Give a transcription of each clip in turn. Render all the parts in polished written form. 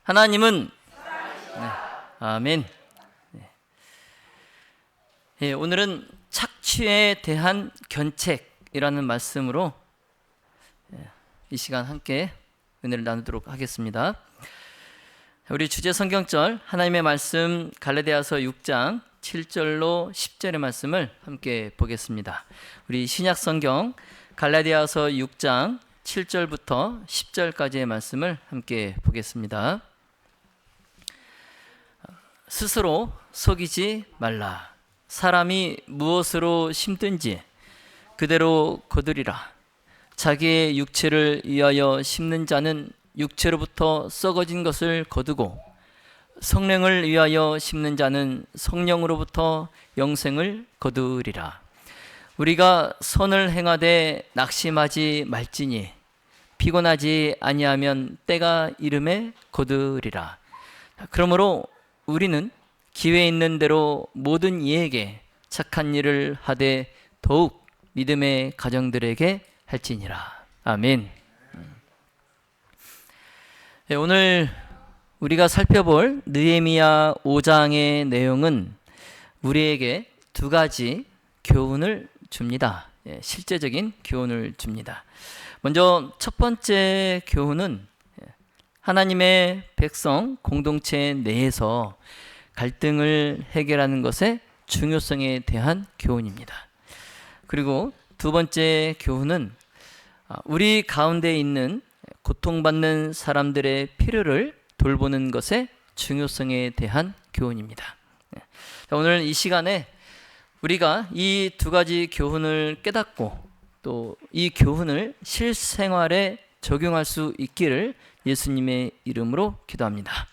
하나님은 아멘. 오늘은 착취에 대한 견책이라는 말씀으로 이 시간 함께 은혜를 나누도록 하겠습니다. 우리 주제 성경절 하나님의 말씀 갈라디아서 6장 7절로 10절의 말씀을 함께 보겠습니다. 우리 신약 성경 갈라디아서 6장 7절부터 10절까지의 말씀을 함께 보겠습니다. 스스로 속이지 말라. 사람이 무엇으로 심든지 그대로 거두리라. 자기의 육체를 위하여 심는 자는 육체로부터 썩어진 것을 거두고, 성령을 위하여 심는 자는 성령으로부터 영생을 거두리라. 우리가 선을 행하되 낙심하지 말지니 피곤하지 아니하면 때가 이름에 거두리라. 그러므로 우리는 기회 있는 대로 모든 이에게 착한 일을 하되 더욱 믿음의 가정들에게 할지니라. 아멘. 오늘 우리가 살펴볼 느헤미야 5장의 내용은 우리에게 두 가지 교훈을 줍니다. 실제적인 교훈을 줍니다. 먼저 첫 번째 교훈은 하나님의 백성 공동체 내에서 갈등을 해결하는 것의 중요성에 대한 교훈입니다. 그리고 두 번째 교훈은 우리 가운데 있는 고통받는 사람들의 필요를 돌보는 것의 중요성에 대한 교훈입니다. 오늘 이 시간에 우리가 이 두 가지 교훈을 깨닫고 또 이 교훈을 실생활에 적용할 수 있기를 예수님의 이름으로 기도합니다.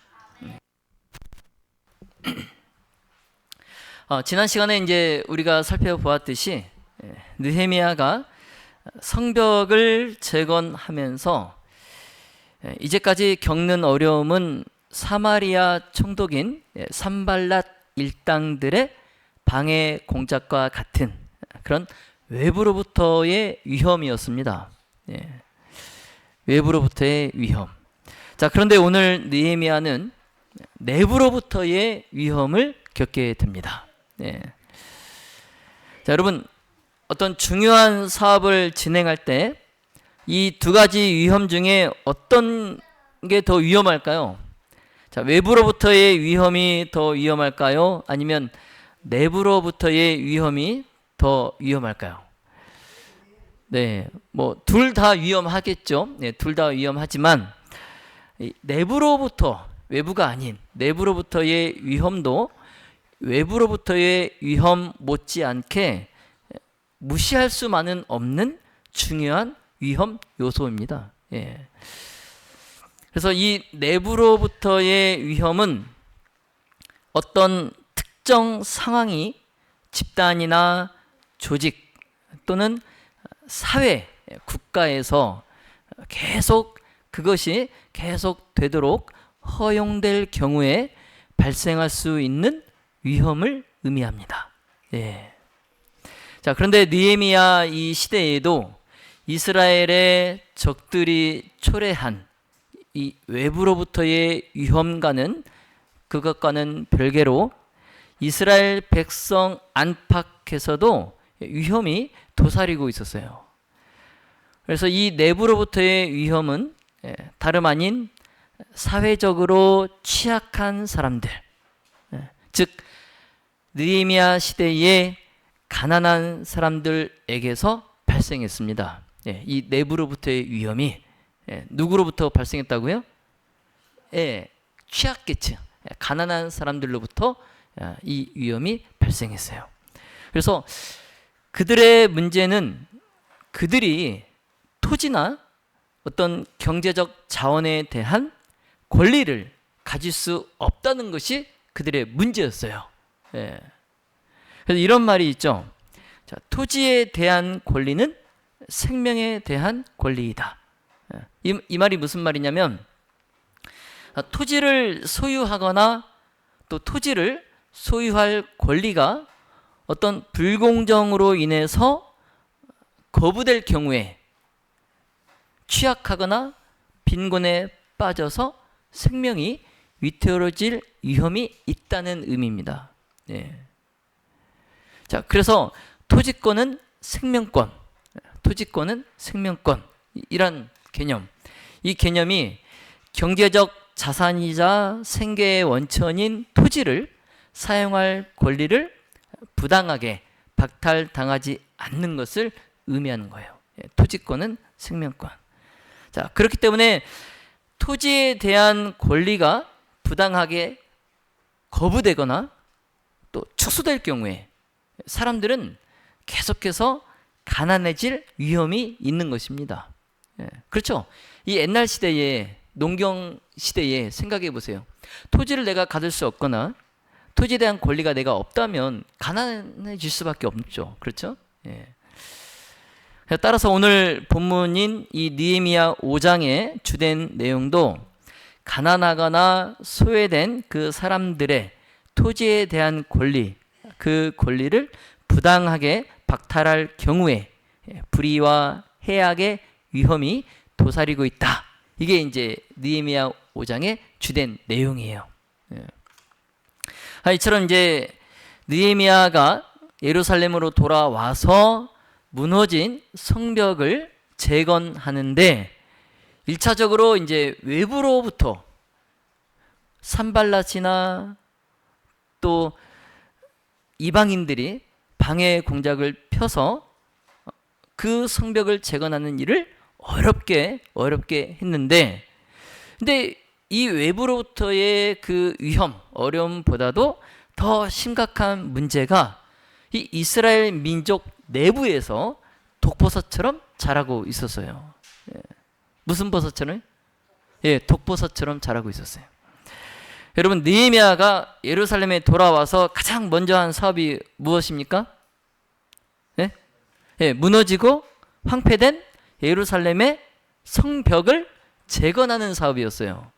지난 시간에 이제 우리가 살펴보았듯이 느헤미야가 성벽을 재건하면서 이제까지 겪는 어려움은 사마리아 총독인 산발랏 일당들의 방해 공작과 같은 그런 외부로부터의 위험이었습니다. 외부로부터의 위험. 자, 그런데 오늘 느헤미야는 내부로부터의 위험을 겪게 됩니다. 자, 여러분, 어떤 중요한 사업을 진행할 때 이 두 가지 위험 중에 어떤 게 더 위험할까요? 자, 외부로부터의 위험이 더 위험할까요? 아니면 내부로부터의 위험이 더 위험할까요? 뭐 둘 다 위험하겠죠. 둘 다 위험하지만 내부로부터, 외부가 아닌 내부로부터의 위험도 외부로부터의 위험 못지않게 무시할 수만은 없는 중요한 위험 요소입니다. 그래서 이 내부로부터의 위험은 어떤 특정 상황이 집단이나 조직 또는 사회, 국가에서 그것이 계속 되도록 허용될 경우에 발생할 수 있는 위험을 의미합니다. 자, 그런데 느헤미야 이 시대에도 이스라엘의 적들이 초래한 이 외부로부터의 위험과는 그것과는 별개로 이스라엘 백성 안팎에서도 위험이 도사리고 있었어요. 그래서 이 내부로부터의 위험은 다름 아닌 사회적으로 취약한 사람들, 즉 느헤미야 시대의 가난한 사람들에게서 발생했습니다. 이 내부로부터의 위험이 누구로부터 발생했다고요? 취약계층, 가난한 사람들로부터 이 위험이 발생했어요. 그래서 그들의 문제는 그들이 토지나 어떤 경제적 자원에 대한 권리를 가질 수 없다는 것이 그들의 문제였어요. 그래서 이런 말이 있죠. 자, 토지에 대한 권리는 생명에 대한 권리이다. 이 말이 무슨 말이냐면 토지를 소유하거나 또 토지를 소유할 권리가 어떤 불공정으로 인해서 거부될 경우에 취약하거나 빈곤에 빠져서 생명이 위태로워질 위험이 있다는 의미입니다. 네. 자, 그래서 토지권은 생명권, 토지권은 생명권, 이란 개념. 이 개념이 경제적 자산이자 생계의 원천인 토지를 사용할 권리를 부당하게 박탈당하지 않는 것을 의미하는 거예요. 토지권은 생명권. 자, 그렇기 때문에 토지에 대한 권리가 부당하게 거부되거나 또 축소될 경우에 사람들은 계속해서 가난해질 위험이 있는 것입니다. 그렇죠? 이 옛날 시대에, 농경 시대에 생각해 보세요. 토지를 내가 가질 수 없거나 토지에 대한 권리가 내가 없다면 가난해질 수밖에 없죠. 그렇죠? 따라서 오늘 본문인 이 느헤미야 5장의 주된 내용도 가난하거나 소외된 그 사람들의 토지에 대한 권리, 그 권리를 부당하게 박탈할 경우에 불의와 해악의 위험이 도사리고 있다. 이게 이제 느헤미야 5장의 주된 내용이에요. 이처럼 이제 느헤미야가 예루살렘으로 돌아와서 무너진 성벽을 재건하는데 1차적으로 이제 외부로부터 산발랏이나 또 이방인들이 방해 공작을 펴서 그 성벽을 재건하는 일을 어렵게 했는데, 근데 이 외부로부터의 그 위험, 어려움보다도 더 심각한 문제가 이 이스라엘 민족 내부에서 독버섯처럼 자라고 있었어요. 무슨 버섯처럼? 독버섯처럼 자라고 있었어요. 여러분, 느헤미야가 예루살렘에 돌아와서 가장 먼저 한 사업이 무엇입니까? 무너지고 황폐된 예루살렘의 성벽을 재건하는 사업이었어요.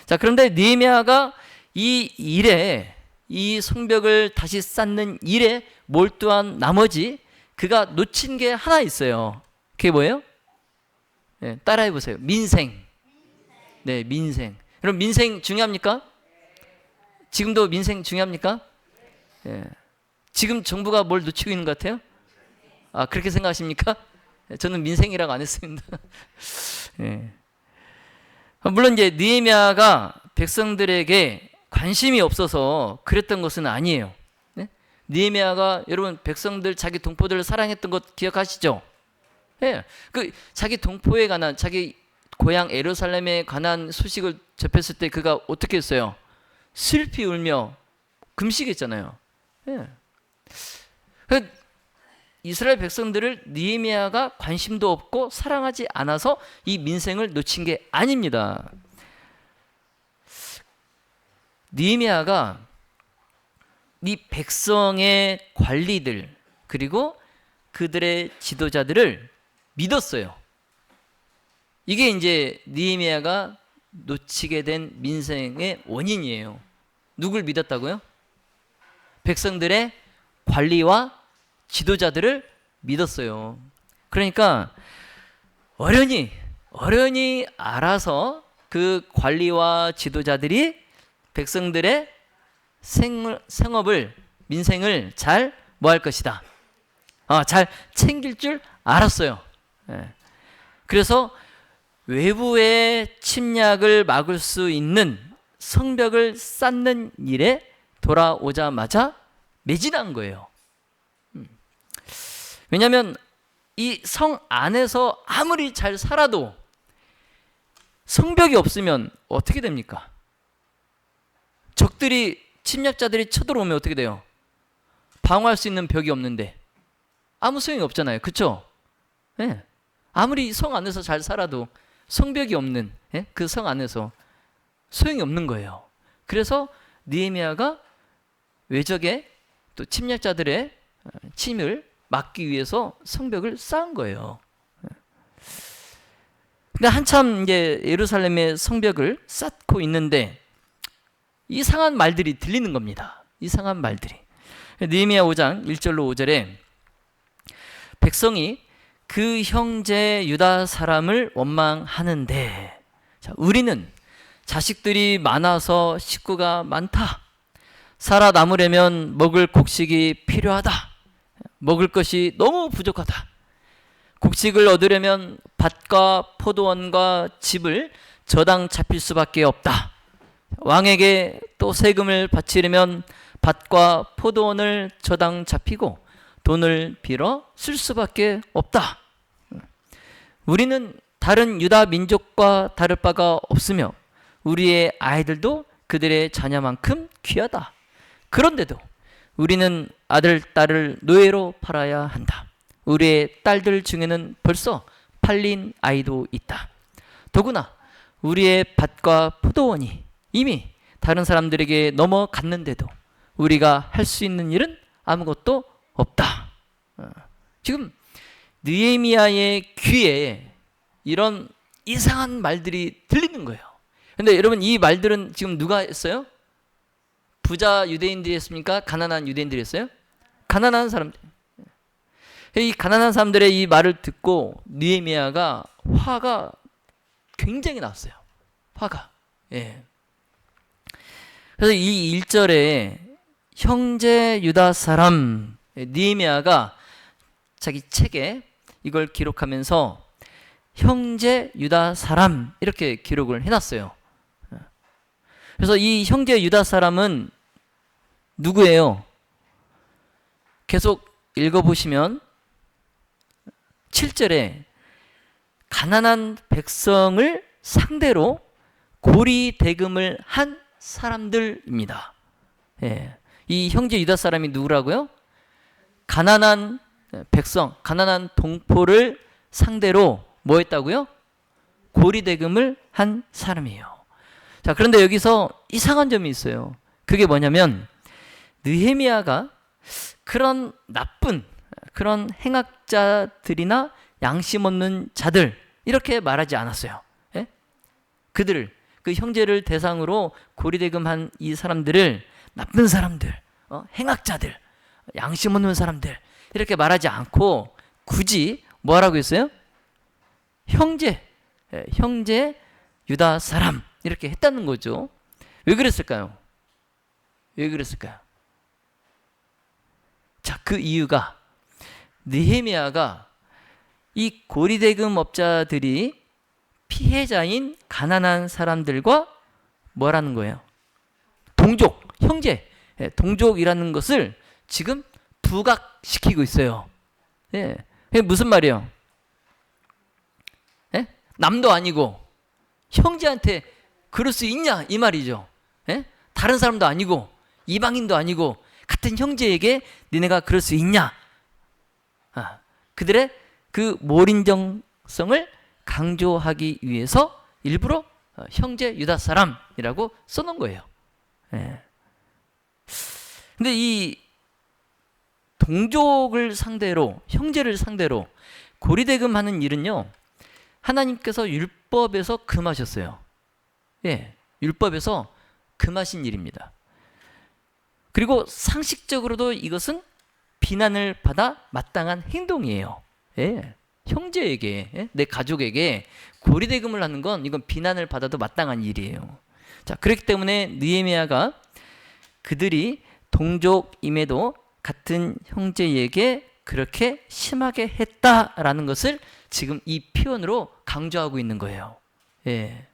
자, 그런데 느헤미야가 이 일에, 이 성벽을 다시 쌓는 일에 몰두한 나머지 그가 놓친 게 하나 있어요. 그게 뭐예요? 따라해 보세요. 민생. 민생. 여러분, 민생 중요합니까? 지금도 민생 중요합니까? 지금 정부가 뭘 놓치고 있는 것 같아요? 그렇게 생각하십니까? 저는 민생이라고 안 했습니다. 물론 이제 느헤미야가 백성들에게 관심이 없어서 그랬던 것은 아니에요. 느헤미야가 여러분 백성들, 자기 동포들을 사랑했던 것 기억하시죠? 그 자기 동포에 관한, 자기 고향 예루살렘에 관한 소식을 접했을 때 그가 어떻게 했어요? 슬피 울며 금식했잖아요. 이스라엘 백성들을 느헤미야가 관심도 없고 사랑하지 않아서 이 민생을 놓친 게 아닙니다. 느헤미야가 이 백성의 관리들 그리고 그들의 지도자들을 믿었어요. 이게 이제 느헤미야가 놓치게 된 민생의 원인이에요. 누굴 믿었다고요? 백성들의 관리와 지도자들을 믿었어요. 그러니까 어련히 알아서 그 관리와 지도자들이 백성들의 생업을, 민생을 잘 뭐 할 것이다. 잘 챙길 줄 알았어요. 그래서 외부의 침략을 막을 수 있는 성벽을 쌓는 일에 돌아오자마자 매진한 거예요. 왜냐하면 이 성 안에서 아무리 잘 살아도 성벽이 없으면 어떻게 됩니까? 적들이, 침략자들이 쳐들어오면 어떻게 돼요? 방어할 수 있는 벽이 없는데 아무 소용이 없잖아요. 그렇죠? 아무리 성 안에서 잘 살아도 성벽이 없는 그 성 안에서 소용이 없는 거예요. 그래서 느헤미야가 외적의 또 침략자들의 침을 막기 위해서 성벽을 쌓은 거예요. 근데 한참 이제 예루살렘의 성벽을 쌓고 있는데 이상한 말들이 들리는 겁니다. 이상한 말들이. 느헤미야 5장 1절로 5절에 백성이 그 형제 유다 사람을 원망하는데, 자, 우리는 자식들이 많아서 식구가 많다. 살아남으려면 먹을 곡식이 필요하다. 먹을 것이 너무 부족하다. 곡식을 얻으려면 밭과 포도원과 집을 저당 잡힐 수밖에 없다. 왕에게 또 세금을 바치려면 밭과 포도원을 저당 잡히고 돈을 빌어 쓸 수밖에 없다. 우리는 다른 유다 민족과 다를 바가 없으며 우리의 아이들도 그들의 자녀만큼 귀하다. 그런데도 우리는 아들, 딸을 노예로 팔아야 한다. 우리의 딸들 중에는 벌써 팔린 아이도 있다. 더구나 우리의 밭과 포도원이 이미 다른 사람들에게 넘어갔는데도 우리가 할 수 있는 일은 아무것도 없다. 지금 느헤미야의 귀에 이런 이상한 말들이 들리는 거예요. 근데 여러분, 이 말들은 지금 누가 했어요? 부자 유대인들이 했습니까? 가난한 유대인들이 했어요? 가난한 사람들. 이 가난한 사람들의 이 말을 듣고 느헤미야가 화가 굉장히 났어요. 화가. 예. 그래서 이 1절에 형제 유다 사람, 느헤미야가 자기 책에 이걸 기록하면서 형제 유다 사람 이렇게 기록을 해놨어요. 그래서 이 형제 유다 사람은 누구예요? 계속 읽어보시면 7절에 가난한 백성을 상대로 고리 대금을 한 사람들입니다. 예. 이 형제 유다 사람이 누구라고요? 가난한 백성, 가난한 동포를 상대로 뭐 했다고요? 고리 대금을 한 사람이에요. 자, 그런데 여기서 이상한 점이 있어요. 그게 뭐냐면 느헤미야가 그런 나쁜 그런 행악자들이나 양심 없는 자들 이렇게 말하지 않았어요. 예? 그들을, 그 형제를 대상으로 고리대금한 이 사람들을 나쁜 사람들, 행악자들, 양심 없는 사람들 이렇게 말하지 않고 굳이 뭐라고 했어요? 형제, 형제 유다 사람 이렇게 했다는 거죠. 왜 그랬을까요? 왜 그랬을까요? 자, 그 이유가 느헤미야가 이 고리대금 업자들이 피해자인 가난한 사람들과 뭐라는 거예요? 동족, 형제, 동족이라는 것을 지금 부각시키고 있어요. 예, 그게 무슨 말이에요? 예? 남도 아니고 형제한테 그럴 수 있냐 이 말이죠. 예? 다른 사람도 아니고 이방인도 아니고 같은 형제에게 니네가 그럴 수 있냐? 그들의 그 몰인정성을 강조하기 위해서 일부러 형제 유다 사람이라고 써놓은 거예요. 예. 근데 이 동족을 상대로, 형제를 상대로 고리대금하는 일은요, 하나님께서 율법에서 금하셨어요. 예, 율법에서 금하신 일입니다. 그리고 상식적으로도 이것은 비난을 받아 마땅한 행동이에요. 예, 형제에게, 예? 내 가족에게 고리대금을 하는 건 이건 비난을 받아도 마땅한 일이에요. 자, 그렇기 때문에 느헤미야가 그들이 동족임에도 같은 형제에게 그렇게 심하게 했다라는 것을 지금 이 표현으로 강조하고 있는 거예요. 예.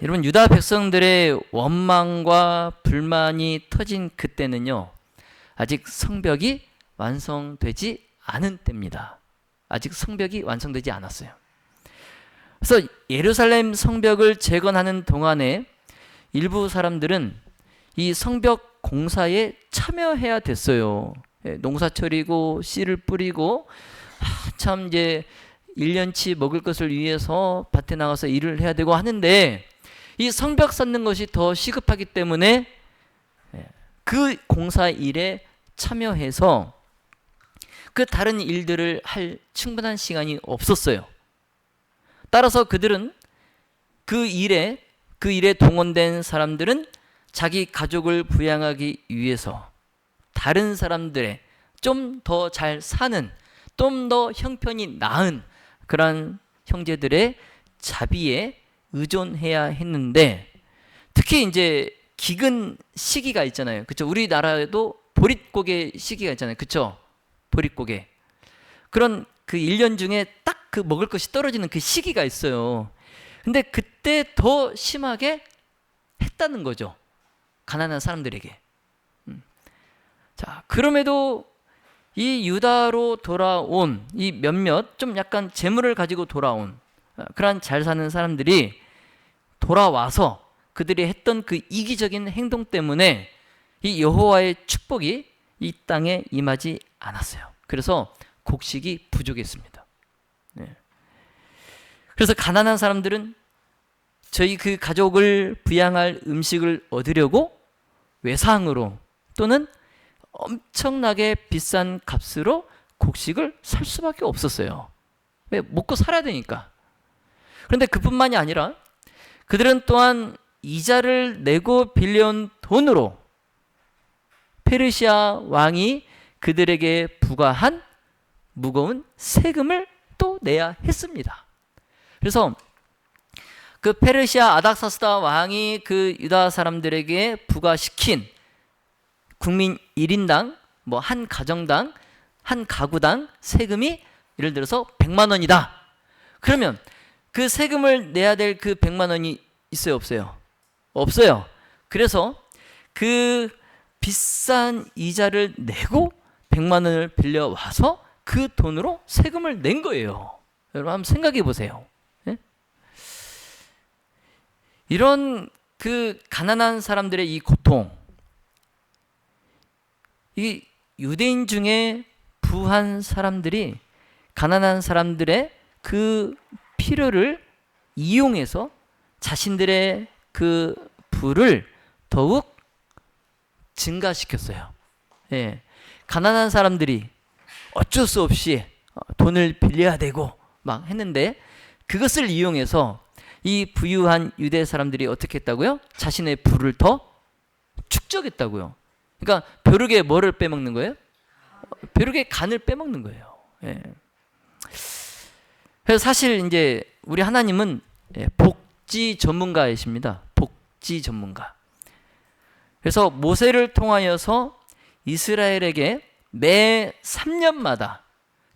여러분, 유다 백성들의 원망과 불만이 터진 그때는요, 아직 성벽이 완성되지 않은 때입니다. 아직 성벽이 완성되지 않았어요. 그래서 예루살렘 성벽을 재건하는 동안에 일부 사람들은 이 성벽 공사에 참여해야 됐어요. 농사철이고 씨를 뿌리고 참 이제 1년치 먹을 것을 위해서 밭에 나가서 일을 해야 되고 하는데 이 성벽 쌓는 것이 더 시급하기 때문에 그 공사 일에 참여해서 그 다른 일들을 할 충분한 시간이 없었어요. 따라서 그들은 그 일에 동원된 사람들은 자기 가족을 부양하기 위해서 다른 사람들의 좀 더 잘 사는, 좀 더 형편이 나은 그런 형제들의 자비에 의존해야 했는데, 특히 이제 기근 시기가 있잖아요. 그쵸? 우리나라에도 보릿고개 시기가 있잖아요. 그쵸? 보릿고개. 그런 그 1년 중에 딱 그 먹을 것이 떨어지는 그 시기가 있어요. 근데 그때 더 심하게 했다는 거죠. 가난한 사람들에게. 자, 그럼에도 이 유다로 돌아온 이 몇몇 좀 약간 재물을 가지고 돌아온 그런 잘 사는 사람들이 돌아와서 그들이 했던 그 이기적인 행동 때문에 이 여호와의 축복이 이 땅에 임하지 않았어요. 그래서 곡식이 부족했습니다. 네. 그래서 가난한 사람들은 저희 그 가족을 부양할 음식을 얻으려고 외상으로 또는 엄청나게 비싼 값으로 곡식을 살 수밖에 없었어요. 왜? 먹고 살아야 되니까. 그런데 그뿐만이 아니라 그들은 또한 이자를 내고 빌려온 돈으로 페르시아 왕이 그들에게 부과한 무거운 세금을 또 내야 했습니다. 그래서 그 페르시아 아닥사스다 왕이 그 유다 사람들에게 부과시킨 국민 1인당 뭐 한 가정당 한 가구당 세금이 예를 들어서 100만 원이다. 그러면 그 세금을 내야 될 그 100만 원이 있어요, 없어요? 없어요. 그래서 그 비싼 이자를 내고 100만 원을 빌려와서 그 돈으로 세금을 낸 거예요. 여러분 한번 생각해 보세요. 예? 이런 그 가난한 사람들의 이 고통, 이 유대인 중에 부한 사람들이 가난한 사람들의 그 필요를 이용해서 자신들의 그 부를 더욱 증가시켰어요. 예. 가난한 사람들이 어쩔 수 없이 돈을 빌려야 되고 막 했는데 그것을 이용해서 이 부유한 유대 사람들이 어떻게 했다고요? 자신의 부를 더 축적했다고요. 그러니까 벼룩의 뭐를 빼먹는 거예요? 벼룩의 간을 빼먹는 거예요. 예. 그래서 사실 이제 우리 하나님은 복지 전문가이십니다. 복지 전문가. 그래서 모세를 통하여서 이스라엘에게 매 3년마다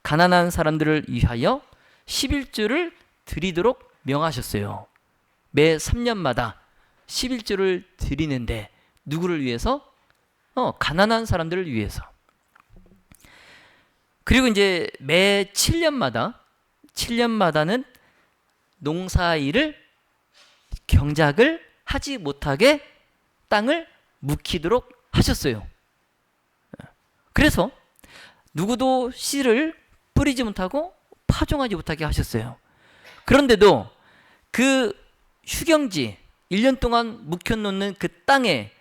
가난한 사람들을 위하여 11조를 드리도록 명하셨어요. 매 3년마다 11조를 드리는데 누구를 위해서? 가난한 사람들을 위해서. 그리고 이제 매 7년마다는 농사일을 경작을 하지 못하게 땅을 묵히도록 하셨어요. 그래서 누구도 씨를 뿌리지 못하고 파종하지 못하게 하셨어요. 그런데도 그 휴경지 1년 동안 묵혀놓는 그 땅에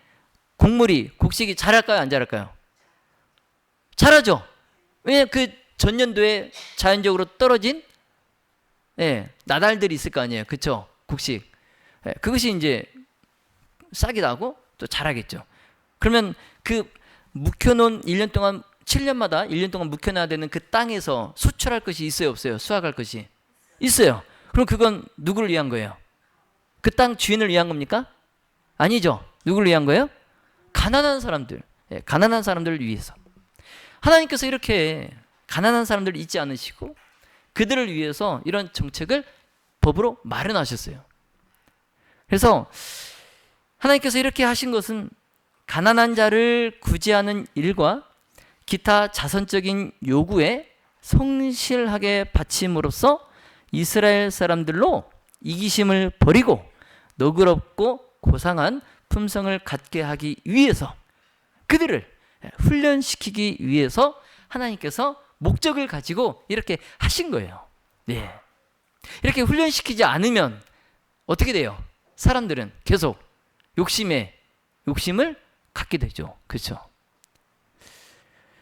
곡물이, 곡식이 자랄까요? 안 자랄까요? 자라죠. 왜냐하면 그 전년도에 자연적으로 떨어진 나달들이 있을 거 아니에요. 그쵸? 곡식. 그것이 이제 싹이 나고 또 자라겠죠. 그러면 그 묵혀놓은 1년 동안 7년마다 1년 동안 묵혀놔야 되는 그 땅에서 수출할 것이 있어요, 없어요? 수확할 것이 있어요. 그럼 그건 누구를 위한 거예요? 그 땅 주인을 위한 겁니까? 아니죠. 누구를 위한 거예요? 가난한 사람들, 가난한 사람들을 위해서. 하나님께서 이렇게 가난한 사람들을 잊지 않으시고 그들을 위해서 이런 정책을 법으로 마련하셨어요. 그래서 하나님께서 이렇게 하신 것은 가난한 자를 구제하는 일과 기타 자선적인 요구에 성실하게 바침으로써 이스라엘 사람들로 이기심을 버리고 너그럽고 고상한 품성을 갖게 하기 위해서, 그들을 훈련시키기 위해서 하나님께서 목적을 가지고 이렇게 하신 거예요. 네. 이렇게 훈련시키지 않으면 어떻게 돼요? 사람들은 계속 욕심을 갖게 되죠. 그렇죠?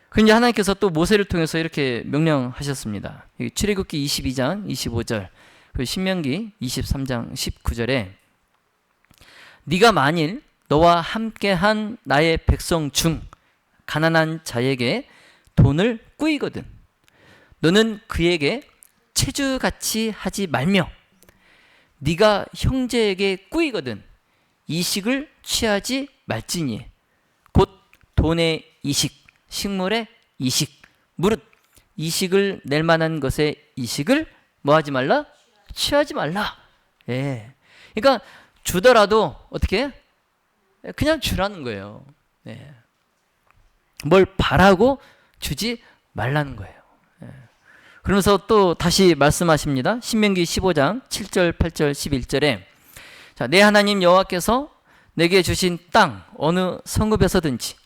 그런데 하나님께서 또 모세를 통해서 이렇게 명령하셨습니다. 출애굽기 22장 25절, 그리고 신명기 23장 19절에 네가 만일 너와 함께한 나의 백성 중 가난한 자에게 돈을 꾸이거든 너는 그에게 체주같이 하지 말며 네가 형제에게 꾸이거든 이식을 취하지 말지니 곧 돈의 이식, 식물의 이식, 무릇 이식을 낼 만한 것의 이식을 뭐 하지 말라? 취하지 말라. 예. 그러니까 주더라도 어떻게 해? 그냥 주라는 거예요. 예. 뭘 바라고 주지 말라는 거예요. 예. 그러면서 또 다시 말씀하십니다. 신명기 15장 7절, 8절, 11절에 자, 내 하나님 여호와께서 내게 주신 땅 어느 성읍에서든지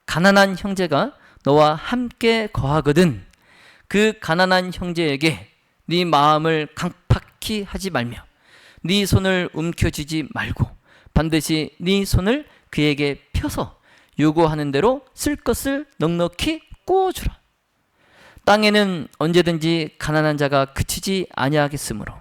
가난한 형제가 너와 함께 거하거든 그 가난한 형제에게 네 마음을 강팍히 하지 말며 네 손을 움켜쥐지 말고 반드시 네 손을 그에게 펴서 요구하는 대로 쓸 것을 넉넉히 꾸어주라. 땅에는 언제든지 가난한 자가 그치지 아니하겠으므로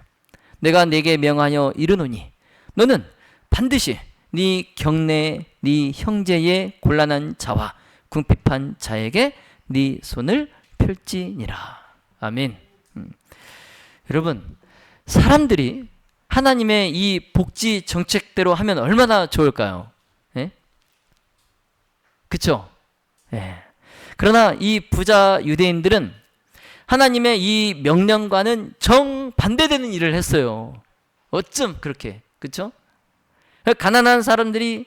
내가 네게 명하여 이르노니 너는 반드시 네 경내에 네 형제의 곤란한 자와 궁핍한 자에게 네 손을 펼지니라. 아멘. 여러분, 사람들이 하나님의 이 복지 정책대로 하면 얼마나 좋을까요? 예? 그쵸? 예. 그러나 이 부자 유대인들은 하나님의 이 명령과는 정반대되는 일을 했어요. 어쩜 그렇게, 그쵸? 가난한 사람들이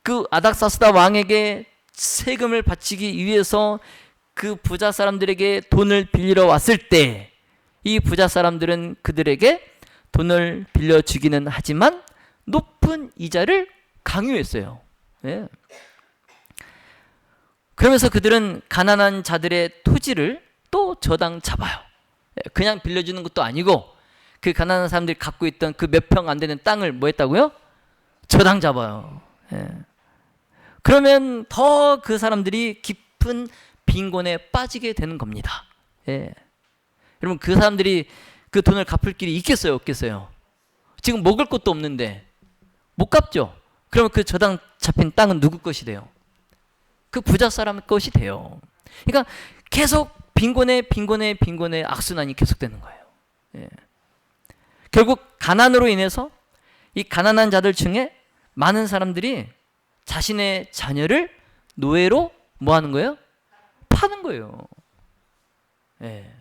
그 아닥사스다 왕에게 세금을 바치기 위해서 그 부자 사람들에게 돈을 빌리러 왔을 때 이 부자 사람들은 그들에게 돈을 빌려주기는 하지만 높은 이자를 강요했어요. 예. 그러면서 그들은 가난한 자들의 토지를 또 저당 잡아요. 그냥 빌려주는 것도 아니고 그 가난한 사람들이 갖고 있던 그 몇 평 안 되는 땅을 뭐 했다고요? 저당 잡아요. 예. 그러면 더 그 사람들이 깊은 빈곤에 빠지게 되는 겁니다. 예. 여러분 그 사람들이 그 돈을 갚을 길이 있겠어요? 없겠어요? 지금 먹을 것도 없는데 못 갚죠? 그러면 그 저당 잡힌 땅은 누구 것이 돼요? 그 부자 사람 것이 돼요. 그러니까 계속 빈곤에 악순환이 계속되는 거예요. 예. 결국 가난으로 인해서 이 가난한 자들 중에 많은 사람들이 자신의 자녀를 노예로 뭐 하는 거예요? 파는 거예요. 예.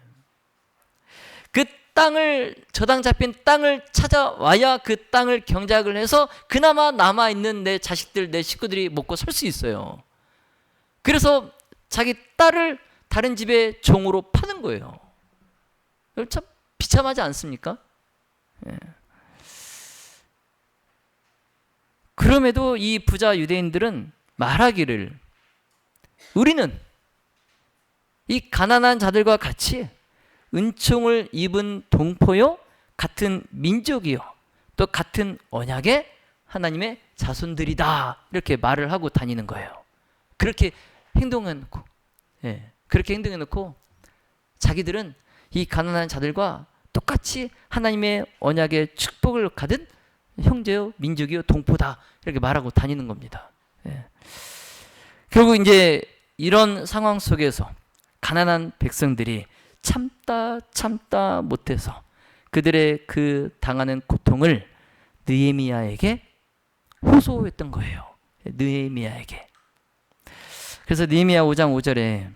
그 땅을 저당 잡힌 땅을 찾아와야 그 땅을 경작을 해서 그나마 남아있는 내 자식들 내 식구들이 먹고 살 수 있어요. 그래서 자기 딸을 다른 집의 종으로 파는 거예요. 참 비참하지 않습니까? 예. 그럼에도 이 부자 유대인들은 말하기를 우리는 이 가난한 자들과 같이 은총을 입은 동포요 같은 민족이요 또 같은 언약의 하나님의 자손들이다 이렇게 말을 하고 다니는 거예요. 그렇게 행동해놓고 그렇게 행동해놓고 자기들은 이 가난한 자들과 똑같이 하나님의 언약의 축복을 받은 형제요 민족이요 동포다 이렇게 말하고 다니는 겁니다. 예. 결국 이제 이런 상황 속에서 가난한 백성들이 참다 못해서 그들의 그 당하는 고통을 느헤미야에게 호소했던 거예요. 느헤미야에게. 그래서 느헤미야 5장 5절에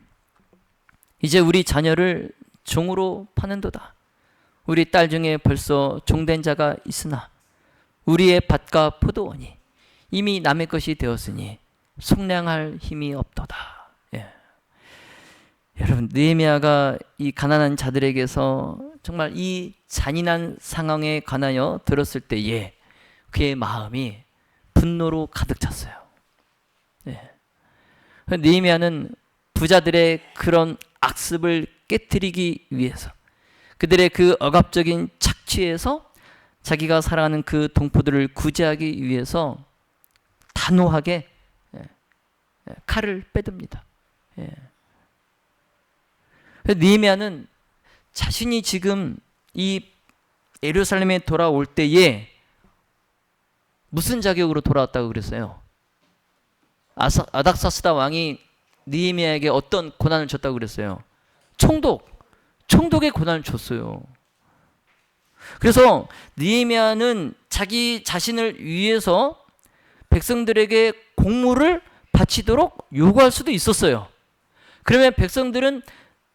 이제 우리 자녀를 종으로 파는도다. 우리 딸 중에 벌써 종된 자가 있으나 우리의 밭과 포도원이 이미 남의 것이 되었으니 속량할 힘이 없도다. 예. 여러분 느헤미야가 이 가난한 자들에게서 정말 이 잔인한 상황에 관하여 들었을 때에 그의 마음이 분노로 가득 찼어요. 예. 느헤미야는 부자들의 그런 악습을 깨트리기 위해서 그들의 그 억압적인 착취에서 자기가 살아가는 그 동포들을 구제하기 위해서 단호하게 칼을 빼듭니다. 느헤미야는 자신이 지금 이 예루살렘에 돌아올 때에 무슨 자격으로 돌아왔다고 그랬어요? 아닥사스다 왕이 느헤미야에게 어떤 고난을 줬다고 그랬어요? 총독의 고난을 줬어요. 그래서 느헤미야는 자기 자신을 위해서 백성들에게 곡물을 바치도록 요구할 수도 있었어요. 그러면 백성들은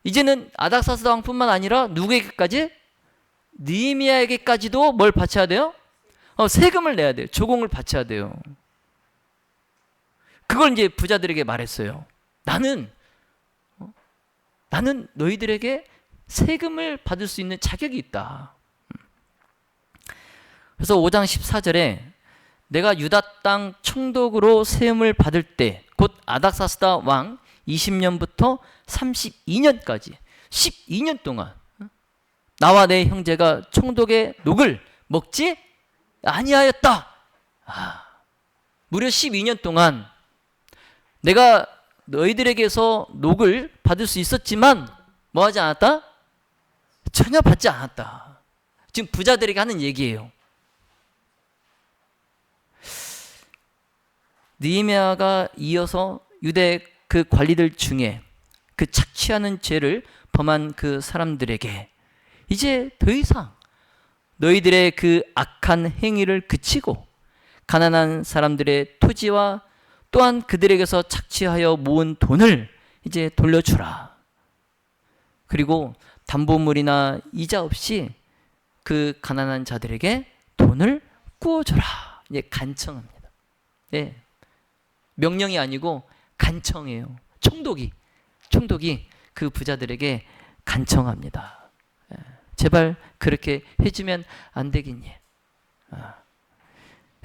이제는 아닥사스다 왕뿐만 아니라 누구에게까지? 느헤미야에게까지도 뭘 바쳐야 돼요? 세금을 내야 돼요. 조공을 바쳐야 돼요. 그걸 이제 부자들에게 말했어요. 나는 너희들에게 세금을 받을 수 있는 자격이 있다. 그래서 5장 14절에 내가 유다 땅 총독으로 세움을 받을 때 곧 아닥사스다 왕 20년부터 32년까지 12년 동안 나와 내 형제가 총독의 녹을 먹지 아니하였다. 무려 12년 동안 내가 너희들에게서 녹을 받을 수 있었지만 뭐 하지 않았다? 전혀 받지 않았다. 지금 부자들에게 하는 얘기예요. 느헤미야가 이어서 유대 그 관리들 중에 그 착취하는 죄를 범한 그 사람들에게 이제 더 이상 너희들의 그 악한 행위를 그치고 가난한 사람들의 토지와 또한 그들에게서 착취하여 모은 돈을 이제 돌려주라. 그리고 담보물이나 이자 없이 그 가난한 자들에게 돈을 꾸어줘라. 이제 간청합니다. 네. 명령이 아니고 간청이에요. 총독이 그 부자들에게 간청합니다. 제발 그렇게 해주면 안 되겠니?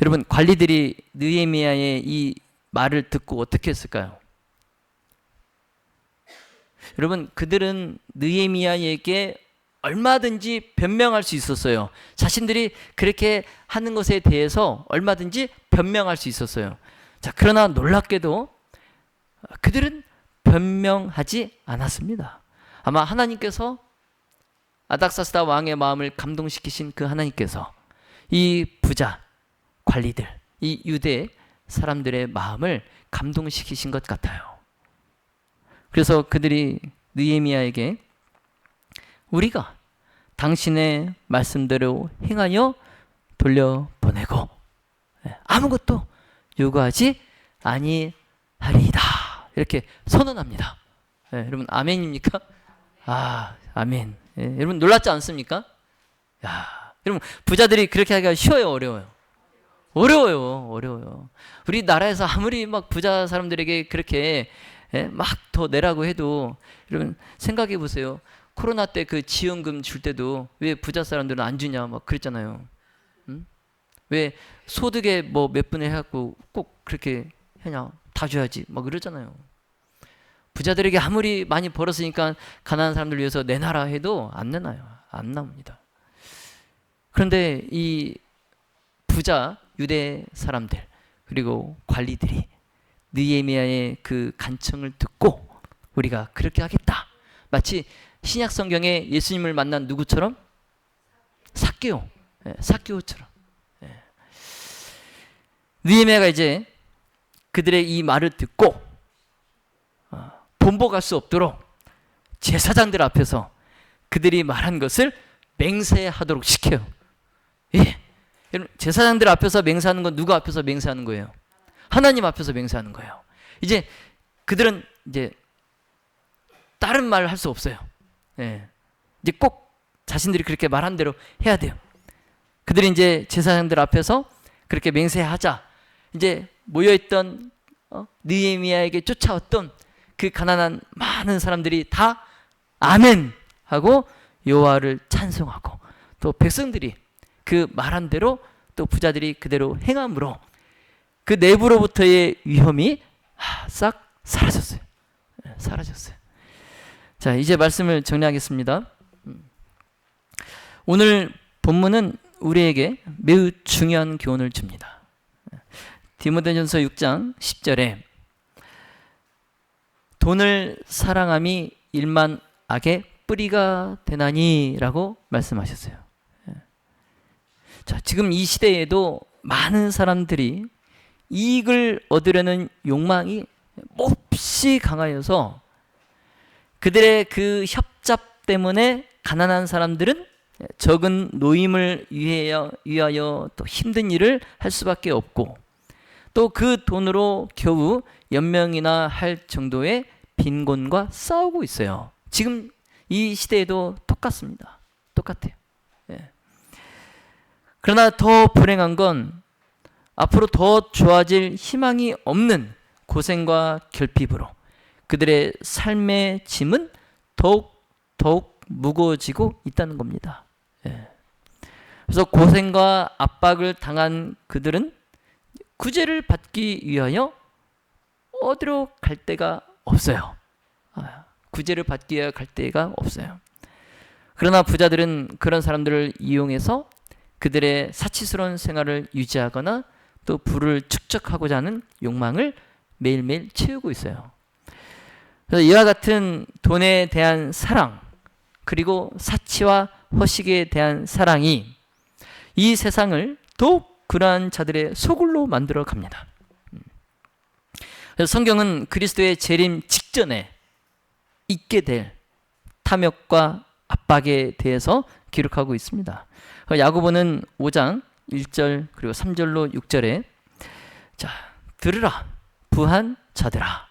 여러분, 관리들이 느헤미야의 이 말을 듣고 어떻게 했을까요? 여러분, 그들은 느헤미야에게 얼마든지 변명할 수 있었어요. 자신들이 그렇게 하는 것에 대해서 얼마든지 변명할 수 있었어요. 자, 그러나 놀랍게도 그들은 변명하지 않았습니다. 아마 하나님께서 아닥사스다 왕의 마음을 감동시키신 그 하나님께서 이 부자, 관리들, 이 유대 사람들의 마음을 감동시키신 것 같아요. 그래서 그들이 느헤미야에게 우리가 당신의 말씀대로 행하여 돌려보내고 아무것도 요구하지 아니하리이다. 이렇게 선언합니다. 여러분 아멘입니까? 아멘. 여러분 놀랍지 않습니까? 여러분 부자들이 그렇게 하기가 쉬워요, 어려워요? 어려워요. 우리나라에서 아무리 막 부자 사람들에게 그렇게 막 더 내라고 해도 여러분 생각해 보세요. 코로나 때 그 지원금 줄 때도 왜 부자 사람들은 안 주냐 막 그랬잖아요. 왜 소득에 뭐 몇 분에 해갖고 꼭 그렇게 하냐, 다 줘야지 막 그러잖아요. 부자들에게 아무리 많이 벌었으니까 가난한 사람들 위해서 내놔라 해도 안 내놔요. 안 나옵니다. 그런데 이 부자 유대 사람들 그리고 관리들이 느헤미야의 그 간청을 듣고 우리가 그렇게 하겠다. 마치 신약 성경에 예수님을 만난 누구처럼? 삭개오처럼. 느헤미야가 이제 그들의 이 말을 듣고 본보갈 수 없도록 제사장들 앞에서 그들이 말한 것을 맹세하도록 시켜요. 여러분 제사장들 앞에서 맹세하는 건 누구 앞에서 맹세하는 거예요? 하나님 앞에서 맹세하는 거예요. 이제 그들은 이제 다른 말을 할 수 없어요. 이제 꼭 자신들이 그렇게 말한 대로 해야 돼요. 그들이 이제 제사장들 앞에서 그렇게 맹세하자 이제 모여있던 느헤미야에게 쫓아왔던 그 가난한 많은 사람들이 다 아멘 하고 여호와를 찬송하고 또 백성들이 그 말한 대로 또 부자들이 그대로 행함으로 그 내부로부터의 위험이 싹 사라졌어요. 자, 이제 말씀을 정리하겠습니다. 오늘 본문은 우리에게 매우 중요한 교훈을 줍니다. 디모데전서 6장 10절에 돈을 사랑함이 일만 악의 뿌리가 되나니 라고 말씀하셨어요. 자, 지금 이 시대에도 많은 사람들이 이익을 얻으려는 욕망이 몹시 강하여서 그들의 그 협잡 때문에 가난한 사람들은 적은 노임을 위하여 또 힘든 일을 할 수밖에 없고, 또 그 돈으로 겨우 연명이나 할 정도의 빈곤과 싸우고 있어요. 지금 이 시대에도 똑같습니다. 똑같아요. 예. 그러나 더 불행한 건 앞으로 더 좋아질 희망이 없는 고생과 결핍으로 그들의 삶의 짐은 더욱 무거워지고 있다는 겁니다. 예. 그래서 고생과 압박을 당한 그들은 구제를 받기 위하여 어디로 갈 데가 없어요. 구제를 받기 위하여 갈 데가 없어요. 그러나 부자들은 그런 사람들을 이용해서 그들의 사치스러운 생활을 유지하거나 또 부를 축적하고자 하는 욕망을 매일매일 채우고 있어요. 그래서 이와 같은 돈에 대한 사랑, 그리고 사치와 허식에 대한 사랑이 이 세상을 더욱 그러한 자들의 소굴로 만들어 갑니다. 그래서 성경은 그리스도의 재림 직전에 있게 될 탐욕과 압박에 대해서 기록하고 있습니다. 야고보는 5장 1절 그리고 3절로 6절에 자, 들으라 부한 자들아.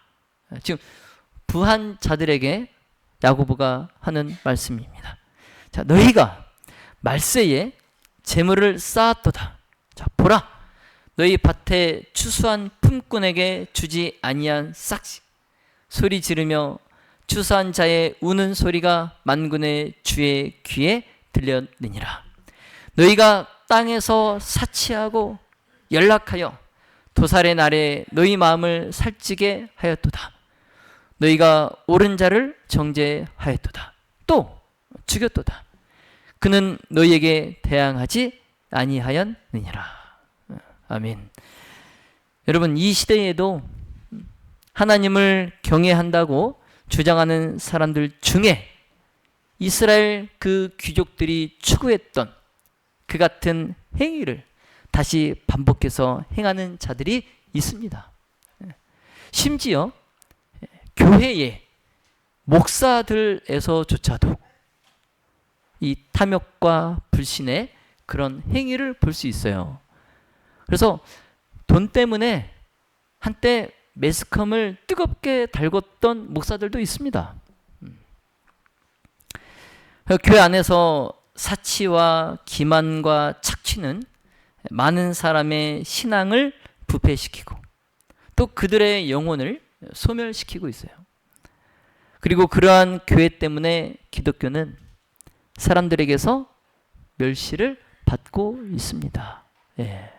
지금 부한 자들에게 야고보가 하는 말씀입니다. 자, 너희가 말세에 재물을 쌓았도다. 자, 보라, 너희 밭에 추수한 품꾼에게 주지 아니한 싹시 소리 지르며 추수한 자의 우는 소리가 만군의 주의 귀에 들렸느니라. 너희가 땅에서 사치하고 연락하여 도살의 날에 너희 마음을 살찌게 하였도다. 너희가 옳은 자를 정죄하였도다. 또 죽였도다. 그는 너희에게 대항하지 아니하였느니라. 아멘. 여러분, 이 시대에도 하나님을 경외한다고 주장하는 사람들 중에 이스라엘 그 귀족들이 추구했던 그 같은 행위를 다시 반복해서 행하는 자들이 있습니다. 심지어 교회의 목사들에서조차도 이 탐욕과 불신의 그런 행위를 볼 수 있어요. 그래서 돈 때문에 한때 매스컴을 뜨겁게 달궜던 목사들도 있습니다. 교회 안에서 사치와 기만과 착취는 많은 사람의 신앙을 부패시키고 또 그들의 영혼을 소멸시키고 있어요. 그리고 그러한 교회 때문에 기독교는 사람들에게서 멸시를 받고 있습니다. 예.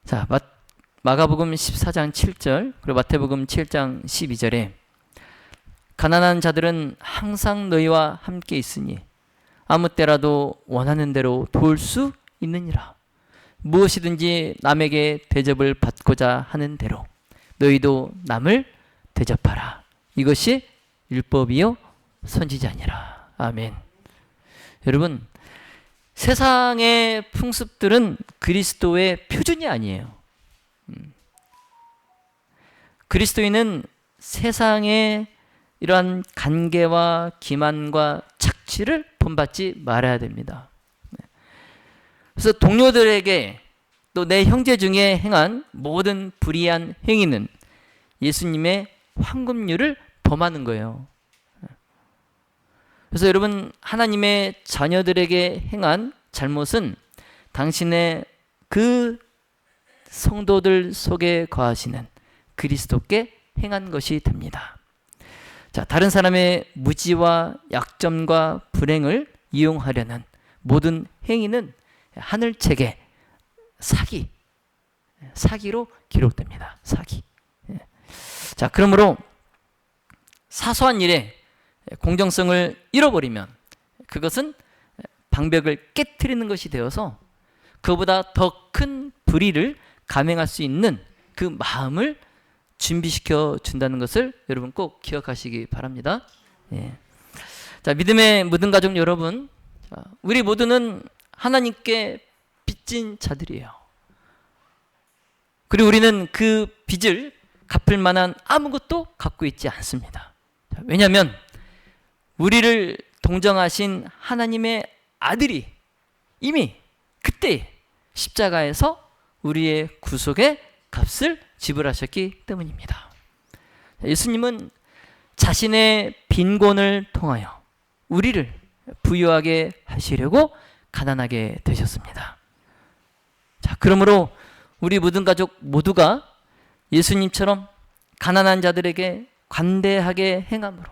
자, 마가복음 14장 7절 그리고 마태복음 7장 12절에 가난한 자들은 항상 너희와 함께 있으니 아무 때라도 원하는 대로 도울 수 있느니라. 무엇이든지 남에게 대접을 받고자 하는 대로 너희도 남을 대접하라. 이것이 율법이요 선지자니라. 아멘. 여러분, 세상의 풍습들은 그리스도의 표준이 아니에요. 그리스도인은 세상의 이러한 간계와 기만과 착취를 본받지 말아야 됩니다. 그래서 동료들에게 또 내 형제 중에 행한 모든 불의한 행위는 예수님의 황금률을 범하는 거예요. 그래서 여러분, 하나님의 자녀들에게 행한 잘못은 당신의 그 성도들 속에 거하시는 그리스도께 행한 것이 됩니다. 자, 다른 사람의 무지와 약점과 불행을 이용하려는 모든 행위는 하늘책에 사기로 기록됩니다. 사기. 자, 그러므로 사소한 일에 공정성을 잃어버리면 그것은 방벽을 깨트리는 것이 되어서 그보다 더 큰 불의를 감행할 수 있는 그 마음을 준비시켜 준다는 것을 여러분 꼭 기억하시기 바랍니다. 예. 자, 믿음의 모든 가족 여러분, 우리 모두는 하나님께 빚진 자들이에요. 그리고 우리는 그 빚을 갚을 만한 아무것도 갖고 있지 않습니다. 왜냐하면 우리를 동정하신 하나님의 아들이 이미 그때 십자가에서 우리의 구속의 값을 지불하셨기 때문입니다. 예수님은 자신의 빈곤을 통하여 우리를 부유하게 하시려고 가난하게 되셨습니다. 자, 그러므로 우리 모든 가족 모두가 예수님처럼 가난한 자들에게 관대하게 행함으로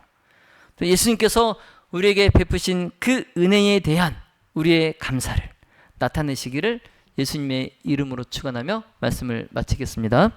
또 예수님께서 우리에게 베푸신 그 은혜에 대한 우리의 감사를 나타내시기를 예수님의 이름으로 축원하며 말씀을 마치겠습니다.